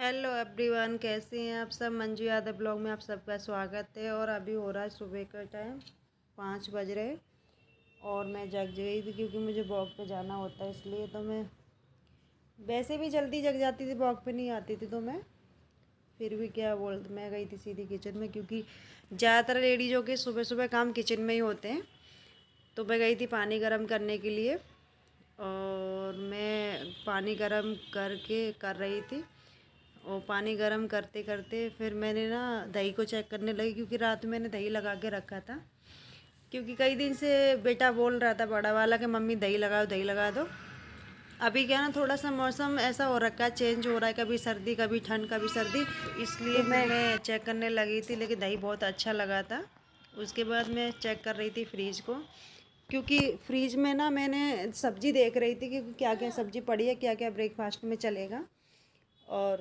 Hello everyone, कैसे हैं आप सब। मंजू यादव ब्लॉग में आप सबका स्वागत है। और अभी हो रहा है सुबह का टाइम, 5 बज रहे और मैं जग गई थी क्योंकि मुझे वॉक पे जाना होता है, इसलिए तो मैं वैसे भी जल्दी जग जाती थी, वॉक पे नहीं आती थी तो मैं फिर भी क्या बोलते, मैं गई थी सीधी किचन में क्योंकि ज़्यादातर लेडीज़ों के सुबह सुबह काम किचन में ही होते हैं। तो मैं गई थी पानी गर्म करने के लिए और मैं पानी गर्म करके कर रही थी। और पानी गर्म करते करते फिर मैंने ना दही को चेक करने लगी क्योंकि रात में मैंने दही लगा के रखा था, क्योंकि कई दिन से बेटा बोल रहा था बड़ा वाला कि मम्मी दही लगाओ दही लगा दो। अभी क्या ना थोड़ा सा मौसम ऐसा हो रखा है, चेंज हो रहा है, कभी सर्दी कभी ठंड कभी सर्दी, इसलिए तो मैं चेक करने लगी थी। लेकिन दही बहुत अच्छा लगा था। उसके बाद मैं चेक कर रही थी फ्रिज को, क्योंकि फ्रिज में ना मैंने सब्ज़ी देख रही थी कि क्या क्या सब्ज़ी पड़ी है, क्या क्या ब्रेकफास्ट में चलेगा। और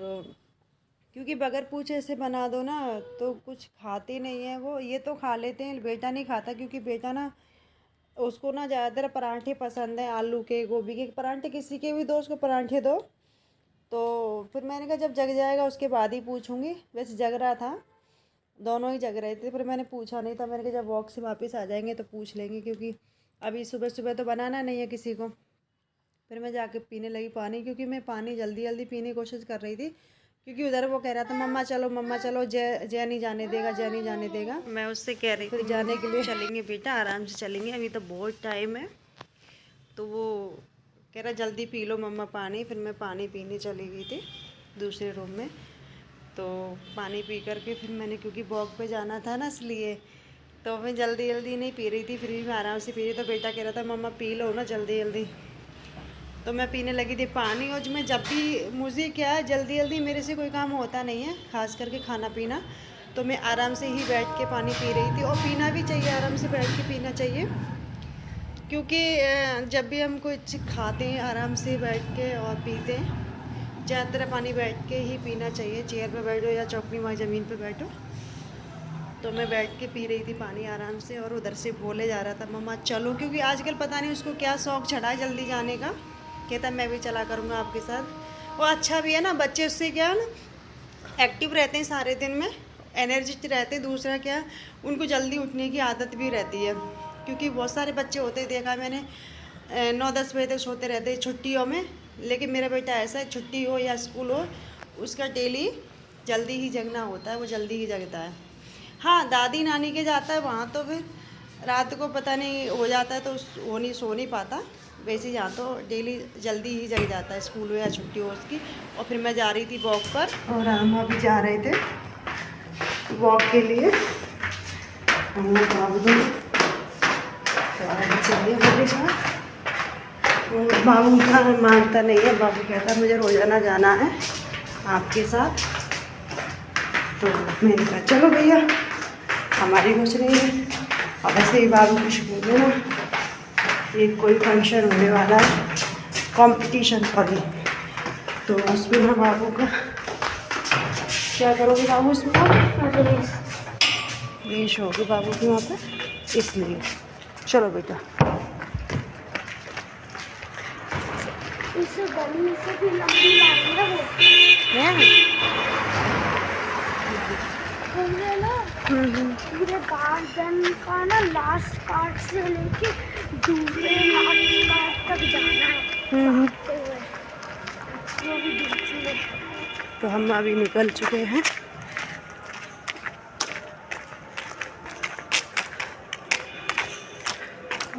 क्योंकि बगैर पूछे से बना दो ना तो कुछ खाते नहीं है वो, ये तो खा लेते हैं, बेटा नहीं खाता क्योंकि बेटा ना उसको ना ज़्यादातर पराठे पसंद है, आलू के गोभी के पराठे, किसी के भी दो उसको पराठे दो। तो फिर मैंने कहा जब जग जाएगा उसके बाद ही पूछूंगी। वैसे जग रहा था, दोनों ही जग रहे थे, पर मैंने पूछा नहीं था। मैंने कहा जब वॉक से वापस आ जाएंगे तो पूछ लेंगे, क्योंकि अभी सुबह सुबह तो बनाना नहीं है किसी को। फिर मैं जाके पीने लगी पानी, क्योंकि मैं पानी जल्दी जल्दी पीने की कोशिश कर रही थी, क्योंकि उधर वो कह रहा था मम्मा चलो, जय जय नहीं जाने देगा, जय नहीं जाने देगा। मैं उससे कह रही थी जाने के लिए चलेंगे बेटा, आराम से चलेंगे, अभी तो बहुत टाइम है। तो वो कह रहा जल्दी पी लो मम्मा पानी। फिर मैं पानी पीने चली गई थी दूसरे रूम में। तो पानी पी करके फिर मैंने, क्योंकि वॉक पे जाना था ना, इसलिए तो मैं जल्दी जल्दी नहीं पी रही थी, फिर भी मैं आराम से पी रही। तो बेटा कह रहा था मम्मा पी लो ना जल्दी जल्दी, तो मैं पीने लगी थी पानी। और मैं जब भी, मुझे क्या है, जल्दी जल्दी मेरे से कोई काम होता नहीं है, खास करके खाना पीना। तो मैं आराम से ही बैठ के पानी पी रही थी, और पीना भी चाहिए, आराम से बैठ के पीना चाहिए, क्योंकि जब भी हम कुछ खाते हैं आराम से बैठ के और पीते हैं, ज़्यादातर पानी बैठ के ही पीना चाहिए, चेयर पे बैठो या चौकनी वहाँ ज़मीन पे बैठो। तो मैं बैठ के पी रही थी पानी आराम से, और उधर से बोले जा रहा था मम्मा चलो, क्योंकि आजकल पता नहीं उसको क्या शौक़ चढ़ा है जल्दी जाने का। कहता मैं भी चला करूँगा आपके साथ। वो अच्छा भी है ना, बच्चे उससे क्या है ना, एक्टिव रहते हैं सारे दिन में, एनर्जिस्ट रहते हैं। दूसरा क्या, उनको जल्दी उठने की आदत भी रहती है, क्योंकि बहुत सारे बच्चे होते हैं, देखा मैंने 9-10 बजे तक सोते रहते हैं छुट्टियों में। लेकिन मेरा बेटा ऐसा है, छुट्टी हो या स्कूल हो, उसका डेली जल्दी ही जगना होता है, वो जल्दी ही जगता है। हाँ, दादी नानी के जाता है वहाँ तो फिर रात को पता नहीं हो जाता है, तो वो नहीं सो नहीं पाता। वैसे यहाँ तो डेली जल्दी ही जग जाता है, स्कूल हो या छुट्टी हो उसकी। और फिर मैं जा रही थी वॉक पर, और हम अभी जा रहे थे वॉक के लिए। हम लोग बाबू चलिए मेरे साथ। बाबू का मानता नहीं है, बाबू कहता मुझे रोज़ाना जाना है आपके साथ। तो मैंने कहा चलो भैया, हमारी कुछ नहीं है। अब ऐसे ही बाबू कुछ बोले ना, एक कोई फंक्शन होने वाला है, कंपटीशन का भी, तो उसमें ना बाबू का क्या करोगे बाबू, उसमें रेस होगी बाबू की वहाँ पर, इसलिए चलो बेटा। इससे गर्मी से भी लंबी लाइन है वो ना, पूरे गार्डन का ना लास्ट पार्ट से लेके दूसरे लास्ट पार्ट तक जाना है वो भी दूसरे। तो हम अभी निकल चुके हैं,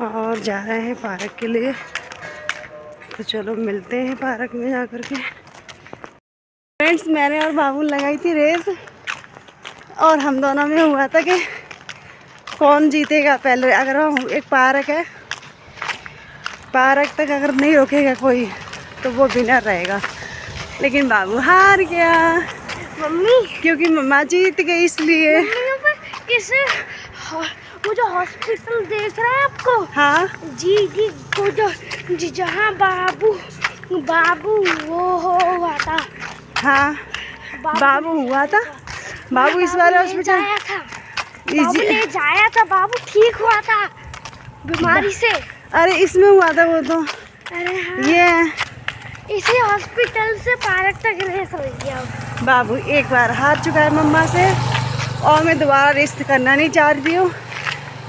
और जा रहे हैं पार्क के लिए। तो चलो मिलते हैं पार्क में जा कर के। फ्रेंड्स, मैंने और बाबू लगाई थी रेस, और हम दोनों में हुआ था कि कौन जीतेगा पहले। अगर हम, एक पार्क है, पार्क तक अगर नहीं रोकेगा कोई तो वो विनर रहेगा। लेकिन बाबू हार गया मम्मी, क्योंकि मम्मा जीत गई, इसलिए। इस वो जो हॉस्पिटल देख रहे हैं आपको, हाँ जी जी, वो जो जहाँ बाबू वो हुआ था। हाँ, बाबू हुआ था, बाबू इस बार हॉस्पिटल ले जाया था, बाबू ठीक हुआ था बीमारी से। अरे इसमें हुआ था वो तो, अरे हाँ। ये इसी हॉस्पिटल से पार्क तक रेस हो गया। बाबू एक बार हार चुका है मम्मा से और मैं दोबारा रेस करना नहीं चाहती हूँ,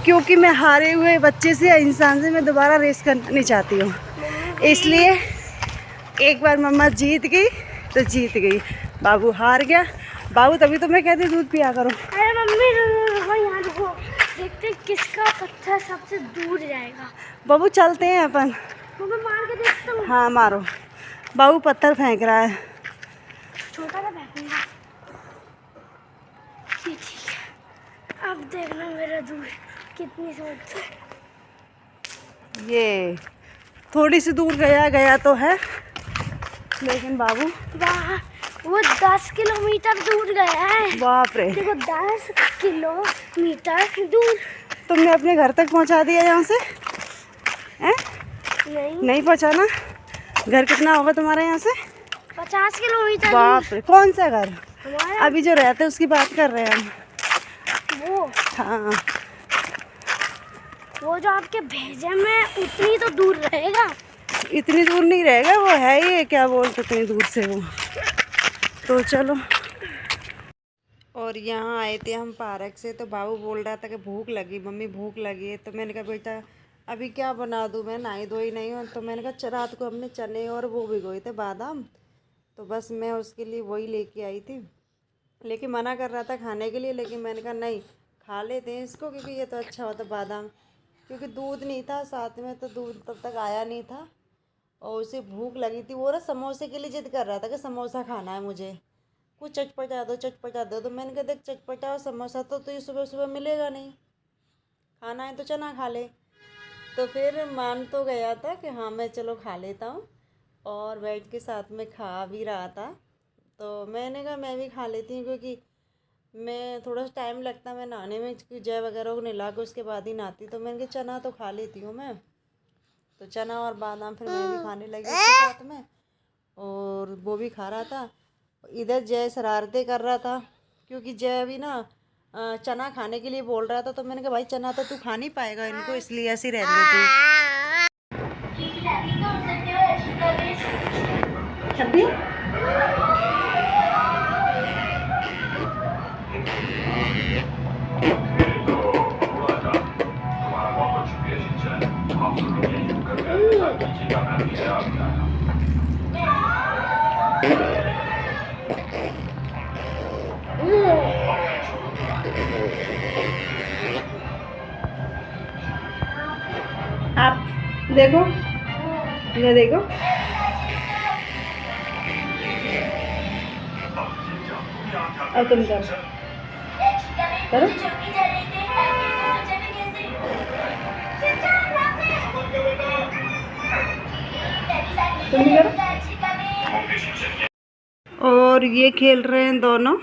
क्योंकि मैं हारे हुए बच्चे से या इंसान से मैं दोबारा रेस करना नहीं चाहती हूँ। इसलिए एक बार मम्मा जीत गई तो जीत गई, बाबू हार गया। बाबू तभी तो मैं कहती दूध पिया करो। अरे मम्मी रुको, यहाँ रुको, देखते किसका पत्थर सबसे दूर जाएगा। बाबू चलते हैं अपन। मम्मी मार के देखता हूँ। हाँ मारो। बाबू पत्थर फेंक रहा है। छोटा सा फेंकूंगा। ठीक है, अब देखना मेरा दूर कितनी दूर। ये थोड़ी सी दूर गया तो है, लेकिन बाबू वाह, वो 10 किलोमीटर दूर गया है। बाप रे, देखो 10 किलोमीटर दूर। तुमने अपने घर तक पहुंचा दिया यहाँ से? हैं? नहीं पहुंचाना। घर कितना होगा तुम्हारा यहाँ से? 50 किलोमीटर। बाप रे, कौन सा घर? हमारा अभी जो रहते हैं उसकी बात कर रहे हैं हम। वो हाँ, वो जो आपके भेजे में उतनी तो दूर रहेगा। इतनी दूर नहीं रहेगा, वो है ही क्या बोलते इतनी दूर से वो। तो चलो। और यहाँ आए थे हम पार्क से, तो बाबू बोल रहा था कि भूख लगी मम्मी, भूख लगी है। तो मैंने कहा बेटा अभी क्या बना दूँ, मैं नहाई धोई नहीं हूँ। तो मैंने कहा रात को हमने चने और वो भिगोए थे बादाम, तो बस मैं उसके लिए वही लेके आई थी। लेकिन मना कर रहा था खाने के लिए, लेकिन मैंने कहा नहीं खा लेते हैं इसको, क्योंकि ये तो अच्छा होता बादाम। क्योंकि दूध नहीं था साथ में, तो दूध तब तक आया नहीं था और उसे भूख लगी थी। वो ना समोसे के लिए जिद कर रहा था कि समोसा खाना है मुझे, कुछ चटपटा दो चटपटा दो। तो मैंने कहा देख चटपटा और समोसा तो ये सुबह सुबह मिलेगा नहीं, खाना है तो चना खा ले। तो फिर मान तो गया था कि हाँ मैं चलो खा लेता हूँ, और बैठ के साथ में खा भी रहा था। तो मैंने कहा मैं भी खा लेती हूँ, क्योंकि मैं थोड़ा सा टाइम लगता है मैं नहाने में, जय वगैरह को नहला के उसके बाद ही नहाती। तो मैंने कहा चना तो खा लेती हूँ मैं। तो चना और बादाम फिर मैं भी खाने लगी उसके साथ में, और वो भी खा रहा था। इधर जय शरारतें कर रहा था, क्योंकि जय अभी ना चना खाने के लिए बोल रहा था। तो मैंने कहा भाई चना तो तू खा नहीं पाएगा इनको, इसलिए ऐसे ही रहने दे तू। आप देखो, ये देखो, अब तुम करो करो। तुम भी करो। और ये खेल रहे हैं दोनों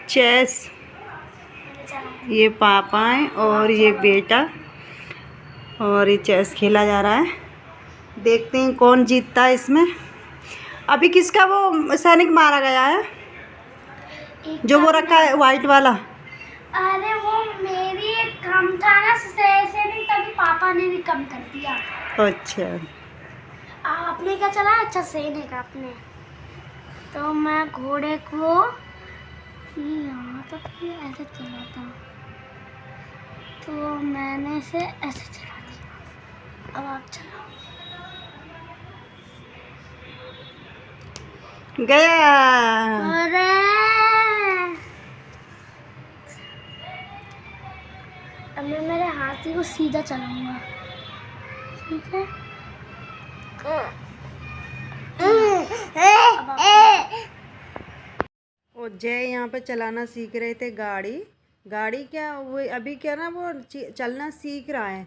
चेस, ये पापा हैं और ये बेटा, और ये चेस खेला जा रहा है। देखते हैं कौन जीतता है इसमें। अभी किसका वो सैनिक मारा गया है जो वो रखा है वाइट वाला? अरे वो मेरी एक कम था ना सैनिक, तभी पापा ने भी कम कर दिया। अच्छा, आपने क्या चला? अच्छा सैनिक आपने। तो मैं घोड़े को यहाँ तक ही ऐसे चला था, तो मैंने इसे ऐसे चला दिया। अब आप चलाओ। गया। अरे अब मैं मेरे हाथी को सीधा चलाऊंगा, ठीक है? और जय यहाँ पे चलाना सीख रहे थे गाड़ी। गाड़ी क्या वो अभी क्या ना वो चलना सीख रहा है।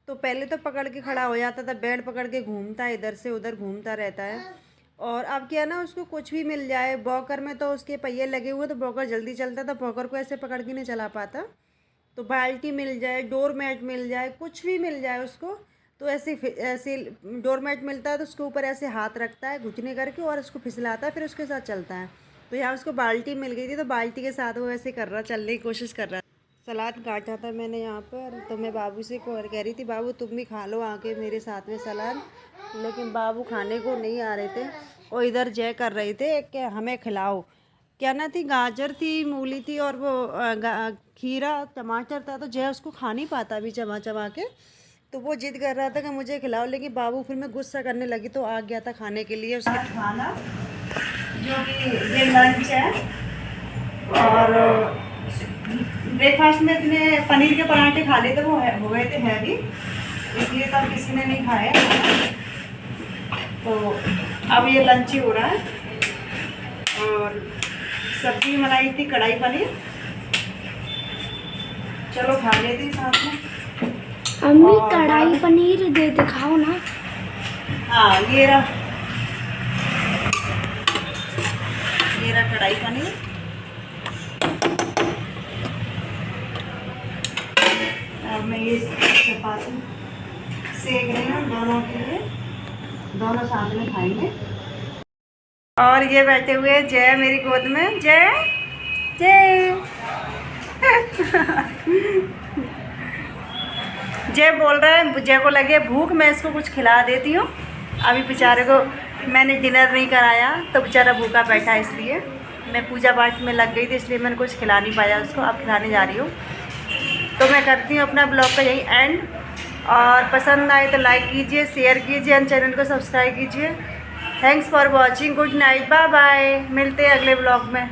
तो पहले तो पकड़ के खड़ा हो जाता था, बेल्ट पकड़ के घूमता है, इधर से उधर घूमता रहता है। और अब क्या ना उसको कुछ भी मिल जाए, वॉकर में तो उसके पहिए लगे हुए, तो वॉकर जल्दी चलता था, वॉकर को ऐसे पकड़ के नहीं चला पाता। तो बाल्टी मिल जाए, डोर मैट मिल जाए, कुछ भी मिल जाए उसको, तो ऐसे डोर मैट मिलता है तो उसके ऊपर ऐसे हाथ रखता है घुटने करके और उसको फिसलाता है, फिर उसके साथ चलता है। तो यहाँ उसको बाल्टी मिल गई थी, तो बाल्टी के साथ वो ऐसे कर रहा, चलने की कोशिश कर रहा। सलाद काटा था मैंने यहाँ पर, तो मैं बाबू से कह रही थी बाबू तुम भी खा लो आके मेरे साथ में सलाद, लेकिन बाबू खाने को नहीं आ रहे थे। और इधर जय कर रहे थे कि हमें खिलाओ। क्या ना थी, गाजर थी, मूली थी और वो खीरा टमाटर था, तो जय उसको खा नहीं पाता अभी चबा चबा के, तो वो जिद कर रहा था कि मुझे खिलाओ। लेकिन बाबू फिर मैं गुस्सा करने लगी तो आ गया था खाने के लिए। उसका खाना जो कि ये लंच है, और ब्रेकफास्ट में इतने पनीर के पराठे खा लिए थे, वो हो गए थे हैवी, इसलिए तब किसी ने नहीं खाया। तो अब ये लंच ही हो रहा है। और सब्जी बनाई थी कढ़ाई पनीर, चलो खा लेते साथ में। अम्मी कढ़ाई पनीर दे दिखाओ ना। हाँ ये रहा कढ़ाई पनीर। अब मैं ये चपाती सेक रही हूँ दोनों के लिए, दोनों साथ में खाएंगे। और ये बैठे हुए जय मेरी गोद में। जय जय जय बोल रहा है, जय को लगे भूख, मैं इसको कुछ खिला देती हूँ। अभी बेचारे को मैंने डिनर नहीं कराया तो बेचारा भूखा बैठा है, इसलिए मैं पूजा पाठ में लग गई थी, इसलिए मैंने कुछ खिला नहीं पाया उसको। अब खिलाने जा रही हूँ। तो मैं करती हूँ अपना ब्लॉग का यही एंड, और पसंद आए तो लाइक कीजिए, शेयर कीजिए और चैनल को सब्सक्राइब कीजिए। Thanks for watching, good night, bye bye, मिलते हैं अगले ब्लॉग में।